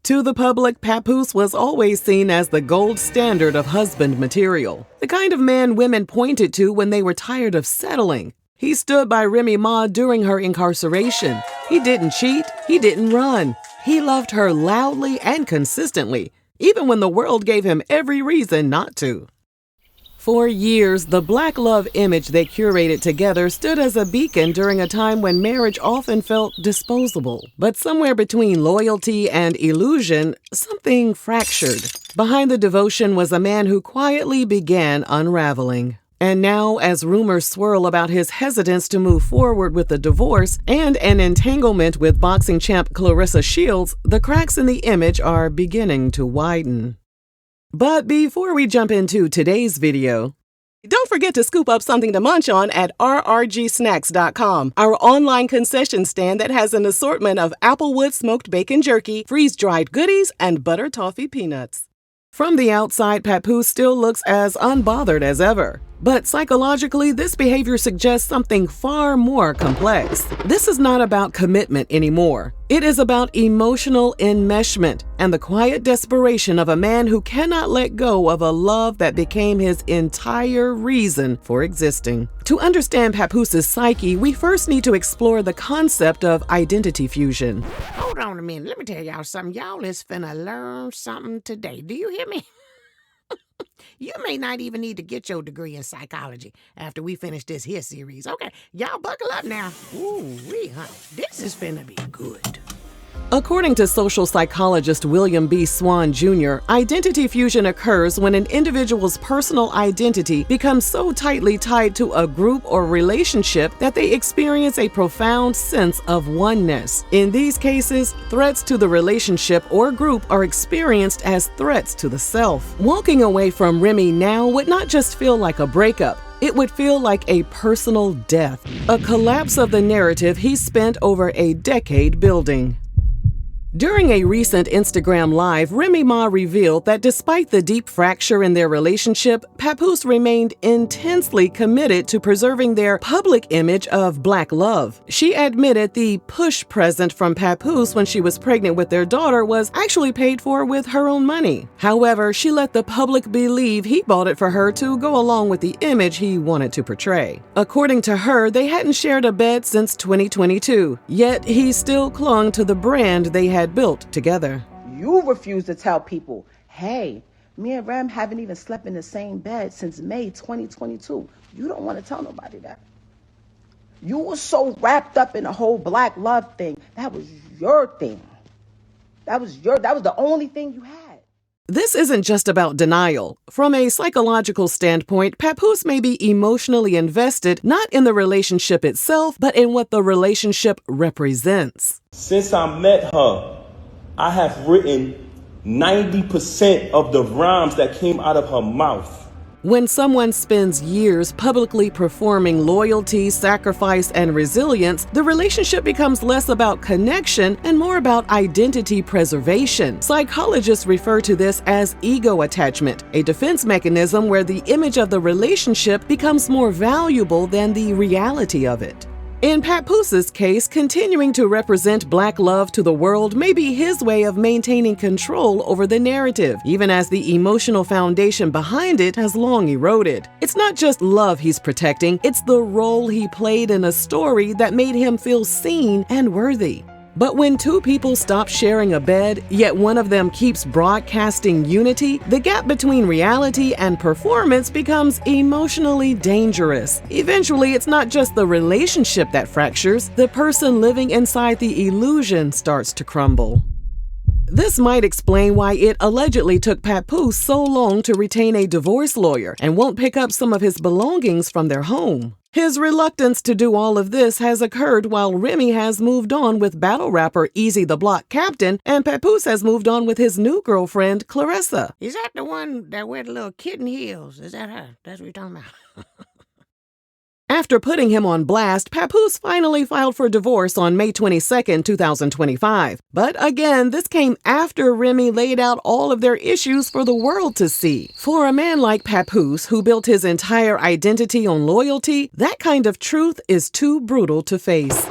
To the public, Papoose was always seen as the gold standard of husband material, the kind of man women pointed to when they were tired of settling. He stood by Remy Ma during her incarceration. He didn't cheat, he didn't run. He loved her loudly and consistently, even when the world gave him every reason not to. For years, the black love image they curated together stood as a beacon during a time when marriage often felt disposable. But somewhere between loyalty and illusion, something fractured. Behind the devotion was a man who quietly began unraveling. And now, as rumors swirl about his hesitance to move forward with the divorce and an entanglement with boxing champ Claressa Shields, the cracks in the image are beginning to widen. But before we jump into today's video, don't forget to scoop up something to munch on at rrgsnacks.com, our online concession stand that has an assortment of Applewood smoked bacon jerky, freeze-dried goodies, and butter toffee peanuts. From the outside, Papoose still looks as unbothered as ever. But psychologically, this behavior suggests something far more complex. This is not about commitment anymore. It is about emotional enmeshment and the quiet desperation of a man who cannot let go of a love that became his entire reason for existing. To understand Papoose's psyche, we first need to explore the concept of identity fusion. Hold on a minute. Let me tell y'all something. Y'all is finna learn something today. Do you hear me? You may not even need to get your degree in psychology after we finish this here series. Okay, y'all buckle up now. Ooh-wee, honey. This is finna be good. According to social psychologist William B. Swan Jr., identity fusion occurs when an individual's personal identity becomes so tightly tied to a group or relationship that they experience a profound sense of oneness. In these cases, threats to the relationship or group are experienced as threats to the self. Walking away from Remy now would not just feel like a breakup. It would feel like a personal death, a collapse of the narrative he spent over a decade building. During a recent Instagram Live, Remy Ma revealed that despite the deep fracture in their relationship, Papoose remained intensely committed to preserving their public image of black love. She admitted the push present from Papoose when she was pregnant with their daughter was actually paid for with her own money. However, she let the public believe he bought it for her to go along with the image he wanted to portray. According to her, they hadn't shared a bed since 2022, yet he still clung to the brand they had built together. You refuse to tell people, hey, me and Rem haven't even slept in the same bed since May 2022. You don't want to tell nobody that. You were so wrapped up in the whole black love thing. That was your thing. That was the only thing you had. This isn't just about denial. From a psychological standpoint, Papoose may be emotionally invested not in the relationship itself, but in what the relationship represents. Since I met her, I have written 90% of the rhymes that came out of her mouth. When someone spends years publicly performing loyalty, sacrifice, and resilience, the relationship becomes less about connection and more about identity preservation. Psychologists refer to this as ego attachment, a defense mechanism where the image of the relationship becomes more valuable than the reality of it. In Papoose's case, continuing to represent black love to the world may be his way of maintaining control over the narrative, even as the emotional foundation behind it has long eroded. It's not just love he's protecting, it's the role he played in a story that made him feel seen and worthy. But when two people stop sharing a bed, yet one of them keeps broadcasting unity, the gap between reality and performance becomes emotionally dangerous. Eventually, it's not just the relationship that fractures, the person living inside the illusion starts to crumble. This might explain why it allegedly took Papoose so long to retain a divorce lawyer and won't pick up some of his belongings from their home. His reluctance to do all of this has occurred while Remy has moved on with battle rapper Easy the Block Captain, and Papoose has moved on with his new girlfriend, Claressa. Is that the one that wear the little kitten heels? Is that her? That's what you're talking about. After putting him on blast, Papoose finally filed for divorce on May 22, 2025. But again, this came after Remy laid out all of their issues for the world to see. For a man like Papoose, who built his entire identity on loyalty, that kind of truth is too brutal to face.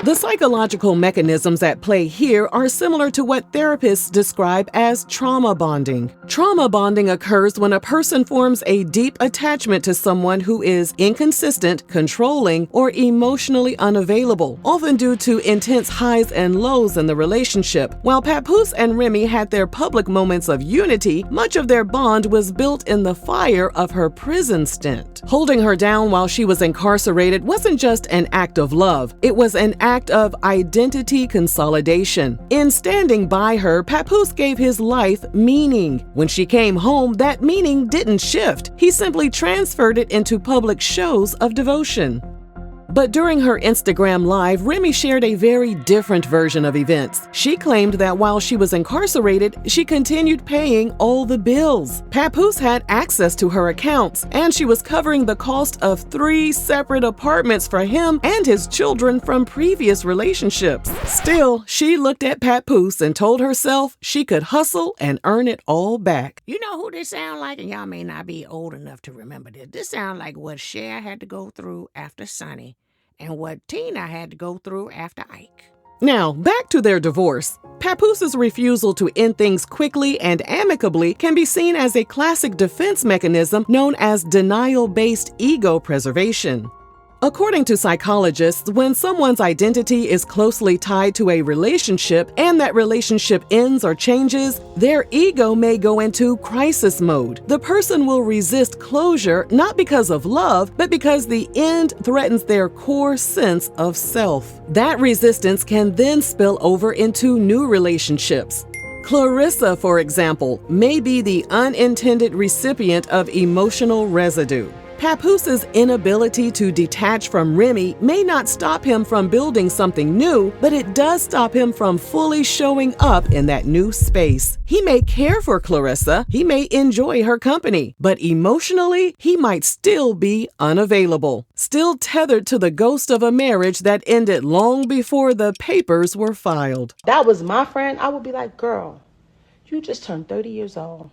The psychological mechanisms at play here are similar to what therapists describe as trauma bonding. Trauma bonding occurs when a person forms a deep attachment to someone who is inconsistent, controlling, or emotionally unavailable, often due to intense highs and lows in the relationship. While Papoose and Remy had their public moments of unity, much of their bond was built in the fire of her prison stint. Holding her down while she was incarcerated wasn't just an act of love, it was an act of identity consolidation. In standing by her, Papoose gave his life meaning. When she came home, that meaning didn't shift. He simply transferred it into public shows of devotion. But during her Instagram Live, Remy shared a very different version of events. She claimed that while she was incarcerated, she continued paying all the bills. Papoose had access to her accounts, and she was covering the cost of 3 separate apartments for him and his children from previous relationships. Still, she looked at Papoose and told herself she could hustle and earn it all back. You know who this sound like? And y'all may not be old enough to remember this. This sound like what Cher had to go through after Sonny, and what Tina had to go through after Ike. Now, back to their divorce. Papoose's refusal to end things quickly and amicably can be seen as a classic defense mechanism known as denial-based ego preservation. According to psychologists, when someone's identity is closely tied to a relationship and that relationship ends or changes, their ego may go into crisis mode. The person will resist closure not because of love, but because the end threatens their core sense of self. That resistance can then spill over into new relationships. Claressa, for example, may be the unintended recipient of emotional residue. Papoose's inability to detach from Remy may not stop him from building something new, but it does stop him from fully showing up in that new space. He may care for Claressa, he may enjoy her company, but emotionally, he might still be unavailable, still tethered to the ghost of a marriage that ended long before the papers were filed. That was my friend. I would be like, girl, you just turned 30 years old.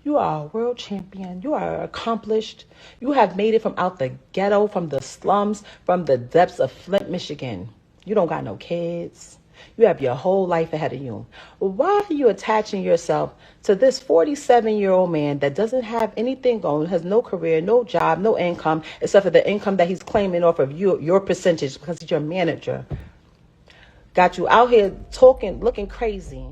You are a world champion. You are accomplished. You have made it from out the ghetto, from the slums, from the depths of Flint, Michigan. You don't got no kids. You have your whole life ahead of you. Why are you attaching yourself to this 47-year-old man that doesn't have anything going, has no career, no job, no income, except for the income that he's claiming off of you, your percentage, because he's your manager? Got you out here talking, looking crazy.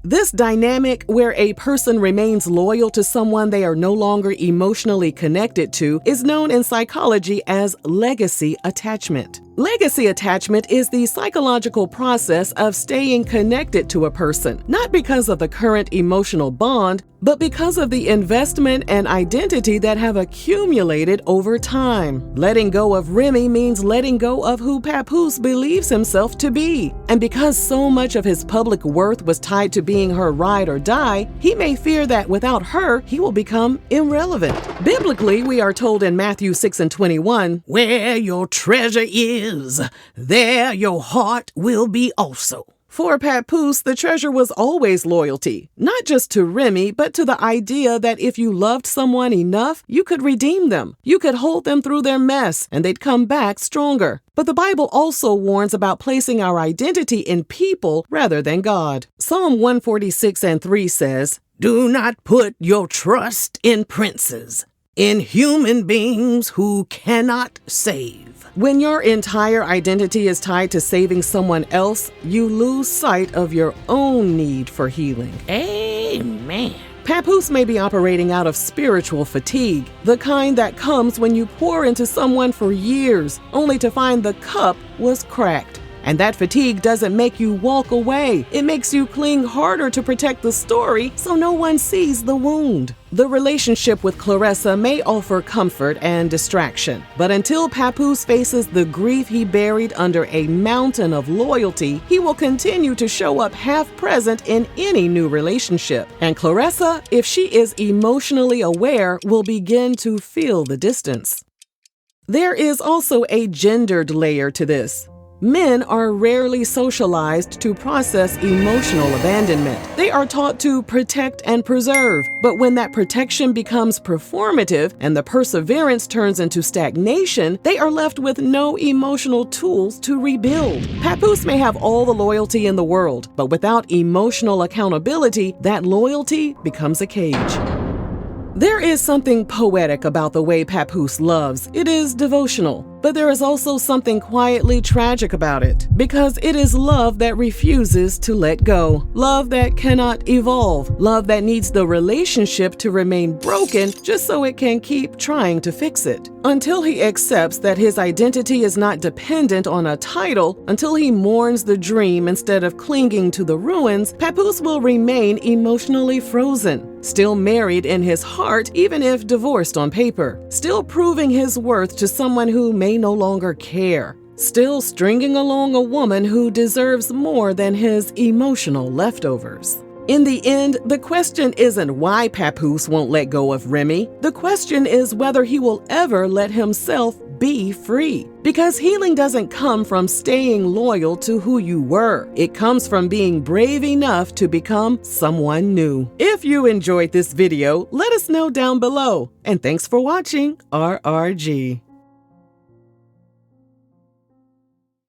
This dynamic, where a person remains loyal to someone they are no longer emotionally connected to, is known in psychology as legacy attachment. Legacy attachment is the psychological process of staying connected to a person, not because of the current emotional bond, but because of the investment and identity that have accumulated over time. Letting go of Remy means letting go of who Papoose believes himself to be. And because so much of his public worth was tied to being her ride or die, he may fear that without her, he will become irrelevant. Biblically, we are told in Matthew 6:21, "Where your treasure is, there your heart will be also." For Papoose, the treasure was always loyalty, not just to Remy, but to the idea that if you loved someone enough, you could redeem them. You could hold them through their mess, and they'd come back stronger. But the Bible also warns about placing our identity in people rather than God. Psalm 146:3 says, "Do not put your trust in princes, in human beings who cannot save." when your entire identity is tied to saving someone else, you lose sight of your own need for healing. Amen. Papoose may be operating out of spiritual fatigue, the kind that comes when you pour into someone for years, only to find the cup was cracked. And that fatigue doesn't make you walk away. It makes you cling harder to protect the story so no one sees the wound. The relationship with Claressa may offer comfort and distraction, but until Papoose faces the grief he buried under a mountain of loyalty, he will continue to show up half present in any new relationship. And Claressa, if she is emotionally aware, will begin to feel the distance. There is also a gendered layer to this. Men are rarely socialized to process emotional abandonment. They are taught to protect and preserve, but when that protection becomes performative and the perseverance turns into stagnation, they are left with no emotional tools to rebuild. Papoose may have all the loyalty in the world, but without emotional accountability, that loyalty becomes a cage. There is something poetic about the way Papoose loves. It is devotional. But there is also something quietly tragic about it, because it is love that refuses to let go, love that cannot evolve, love that needs the relationship to remain broken just so it can keep trying to fix it. Until he accepts that his identity is not dependent on a title, until he mourns the dream instead of clinging to the ruins, Papoose will remain emotionally frozen, still married in his heart even if divorced on paper, still proving his worth to someone who may no longer care, still stringing along a woman who deserves more than his emotional leftovers. In the end, the question isn't why Papoose won't let go of Remy. The question is whether he will ever let himself be free. Because healing doesn't come from staying loyal to who you were. It comes from being brave enough to become someone new. If you enjoyed this video, let us know down below. And thanks for watching RRG.